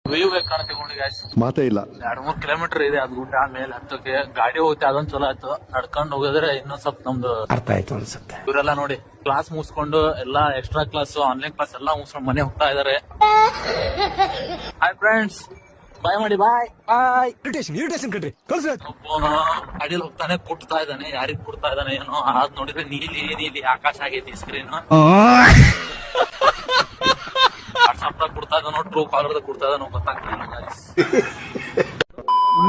View ಕಾಣ್ತೀವಿ guys. ಮಾತೇ ಇಲ್ಲ. 2-3 ಕಿಲೋಮೀಟರ್ ಇದೆ ಅದು ಗುಡ್ಡ. ಆಮೇಲೆ ಹತ್ತಕ್ಕೆ ಗಾಡಿ ಹೋಗುತ್ತೆ, ಅದೊಂದ್ ಚಲೋ ಆಯ್ತು. ನಡ್ಕೊಂಡು ಹೋಗಿದ್ರೆ ಇನ್ನೊಂದ್ ಸ್ವಲ್ಪ ನಮ್ದು ಅರ್ಥ ಆಯ್ತು ಅನ್ಸುತ್ತೆ. ಇವರೆಲ್ಲ ನೋಡಿ ಕ್ಲಾಸ್ ಮುಗಿಸ್ಕೊಂಡು ಎಲ್ಲಾ ಎಕ್ಸ್ಟ್ರಾ ಕ್ಲಾಸ್, ಆನ್ಲೈನ್ ಕ್ಲಾಸ್ ಎಲ್ಲಾ ಮುಗಿಸ್ಕೊಂಡು ಮನೆ ಹೋಗ್ತಾ ಇದಾರೆ. ಹಾಯ್ ಫ್ರೆಂಡ್ಸ್, ಬಾಯ್ ಮಾಡಿ. ಬಾಯ್ ಬಾಯ್. ಇರಿಟೇಷನ್ ಕಣ್ರಿ. ಗಾಡಿಯಲ್ಲಿ ಹೋಗ್ತಾನೆ, ಕುಟ್ತಾ ಇದ್ದಾನೆ. ಯಾರಿಗ್ ಕುಟ್ತಾ ಇದ್ದಾನೆ ಏನೋ. ಅದ್ ನೋಡಿದ್ರೆ ನೀಲಿ ನೀಲಿ ಆಕಾಶ ಆಗೈತಿ ಸ್ಕ್ರೀನ್. ವಾಟ್ಸ್ಆಪ್ ದಾಗ ಕೊಡ್ತಾ ಇದ್ದಾನೋ, ಟ್ರೂ ಕಾಲರ್ ದಾಗ ಕೊಡ್ತಾ ಇದ್ದಾನೋ ಗೊತ್ತಾಗ್ತಿಲ್ಲ.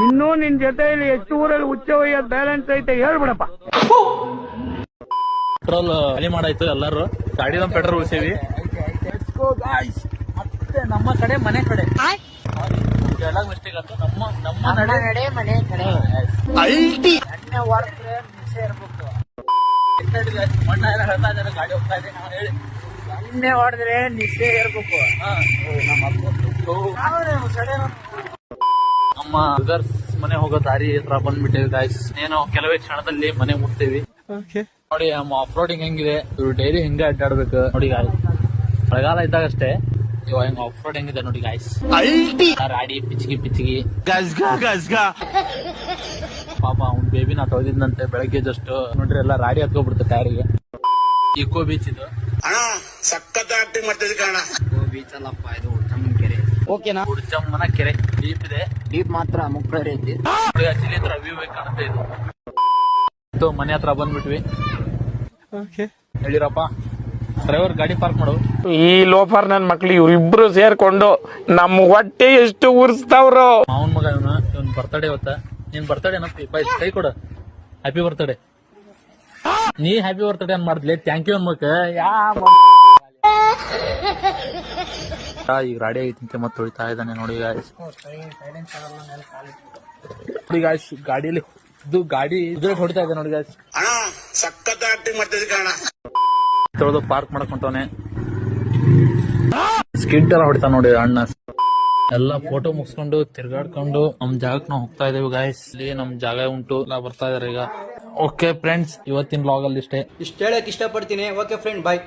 ಇನ್ನೂ ನಿನ್ ಜೊತೆಯಲ್ಲಿ ಎಷ್ಟು ಊರಲ್ಲಿ ಉಚ್ಚ ವಯ್ಯದ್ ಬ್ಯಾಲೆನ್ಸ್ ಐತೆ ಹೇಳ್ಬಿಡಪ್ಪ. ಪೆಟ್ರೋಲ್ ಖಾಲಿ ಮಾಡಾಯ್ತು ಎಲ್ಲಾರು. ಗಾಡಿ ನಮ್ ಪೆಟ್ರೋಲ್ ಉಳಿಸೇವಿ. ಮತ್ತೆ ನಮ್ಮ ಕಡೆ ಮನೆ ಕಡೆ ಎಲ್ಲ ಮಿಸ್ಟೇಕ್ ಆಯ್ತು. ನಮ್ಮ ನಡೆ ಮನೆ ಕಡೆ ಮಣ್ಣ ಎಲ್ಲ ಹೇಳ್ತಾ ಇದ್ದಾರೆ. ಗಾಡಿ ಹೋಗ್ತಾ ಇದೆ ನಾವು ಹೇಳಿ ಎಣ್ಣೆ ಹೊಡೆದ್ರೆ ನಿಶ್ಚಯ ಇರ್ಬೇಕು. ನಮ್ಮ ಬ್ರದರ್ಸ್ ಮನೆ ಹೋಗೋ ದಾರಿ ಹತ್ರ ಬಂದ್ಬಿಟ್ಟೇವಿ ಗಾಯ್ಸ್. ಏನು ಕೆಲವೇ ಕ್ಷಣದಲ್ಲಿ ಮನೆ ಮುಟ್ತೇವಿ. ನೋಡಿ ನಮ್ಮ ಆಫ್ ರೋಡಿಂಗ್ ಹೆಂಗಿದೆ. ಇವ್ರು ಡೈಲಿ ಹಿಂಗೆ ಅಡ್ಡಾಡ್ಬೇಕು ನೋಡಿ ಗಾಯ್ಸ್. ಮಳೆಗಾಲ ಇದ್ದಾಗ ಅಷ್ಟೇ. ಇವಾಗ ಹೆಂಗ್ ಆಫ್ ರೋಡ್ ಹೆಂಗಿದೆ ನೋಡಿ ಗಾಯ್ಸ್. ರಾಡಿ ಪಿಚ್ಚಿಗಿ ಪಾಪ ಅವ್ನ್ ಬೇಬಿನ ತೊಳೆದಿದ್ದಂತೆ ಬೆಳಗ್ಗೆ ಜಸ್ಟ್ ನೋಡ್ರಿ ಎಲ್ಲ ರಾಡಿ ಹತ್ಕೊಬಿಡುತ್ತೆ ಟೈರಿಗೆ. ಇಕೋ ಬೀಚ್ ಇದು. ಸಖತ್ ಆಕ್ಟಿಂಗ್ ಮಾಡ್ತಿದ್ದೆ ಕಾರಣ. ಬೀಚ್ ಅಲ್ಲಪ್ಪ, ಇದು ಉಡ್ಚಮ್ಮನ ಕೆರೆ. ಓಕೆನಾ? ಉಡ್ಚಮ್ಮನ ಕೆರೆ ಡೀಪ್ ಇದೆ. ಡೀಪ್ ಮಾತ್ರ ಮುಕ್ಕಳರಿ ಐತಿ. ಇಲ್ಲಿ ಹತ್ರ ವ್ಯೂ ಕಾಣುತ್ತೆ ಇದು. ಮನೆ ಹತ್ರ ಬಂದ್ಬಿಟ್ವಿ. ಹೇಳಿರಪ್ಪ ಡ್ರೈವರ್ ಗಾಡಿ ಪಾರ್ಕ್ ಮಾಡು. ಈ ಲೋಫರ್ ನನ್ ಮಕ್ಳು ಇವ್ರಿಬ್ರು ಸೇರ್ಕೊಂಡು ನಮ್ಮ ಹೊಟ್ಟೆ ಎಷ್ಟು ಉರ್ಸ್ತಾವ್ರು. ಅವನ್ ಮಗ ಇವನ್ ಬರ್ತಡೇ ಇವತ್ತ. ನೀನ್ ಬರ್ತಡೇ ಏನಪ್ಪಿ ಕೈ ಕೊಡ. Happy birthday. ನೀ ಹ್ಯಾಪಿ ಬರ್ತಡೇ ಅನ್ ಮಾಡಿದ್ಲಿ. ಥ್ಯಾಂಕ್ ಯು ಅನ್ಬೇಕ. ಈಗ ಗಾಡಿ ಐತಿ ಮತ್ತೆ ಹೊಡಿತಾ ಇದ್ದಾನೆ ನೋಡಿ ಗಾಯ್ಸ್. ನೋಡಿ ಗಾಯ್ಸ್ ಗಾಡಿಯಲ್ಲಿ ಇದು ಗಾಡಿ ಇದ್ರೆ ಹೊಡಿತಾ ಇದೆ ನೋಡಿ ಗಾಯ್ಸ್. ಅಣ್ಣ ಸಖತ್ ಆಕ್ಟಿಂಗ್ ಮಾಡ್ತಿದ್ದೆ ಕಾರಣ. ತೊಳೆದು ಪಾರ್ಕ್ ಮಾಡಕೊಂತವನೆ. ಸ್ಕಿಡ್ ಎಲ್ಲ ಹೊಡಿತಾ ನೋಡಿ ಅಣ್ಣ. ಎಲ್ಲ ಫೋಟೋ ಮುಗಿಸ್ಕೊಂಡು ತಿರ್ಗಾಡ್ಕೊಂಡು ನಮ್ ಜಾಗಕ್ಕೆ ನಾವು ಹೋಗ್ತಾ ಇದೇವಿ ಗಾಯ್ಸ್. ಇಲ್ಲಿ ನಮ್ ಜಾಗ ಉಂಟು, ಎಲ್ಲ ಬರ್ತಾ ಇದಾರೆ ಈಗ. ಓಕೆ ಫ್ರೆಂಡ್ಸ್, ಇವತ್ತಿನ ಬ್ಲಾಗ್ ಅಲ್ಲಿ ಇಷ್ಟೇ. ಇಷ್ಟ ಹೇಳಕ್ ಇಷ್ಟಪಡ್ತೀನಿ. ಓಕೆ ಫ್ರೆಂಡ್, ಬಾಯ್.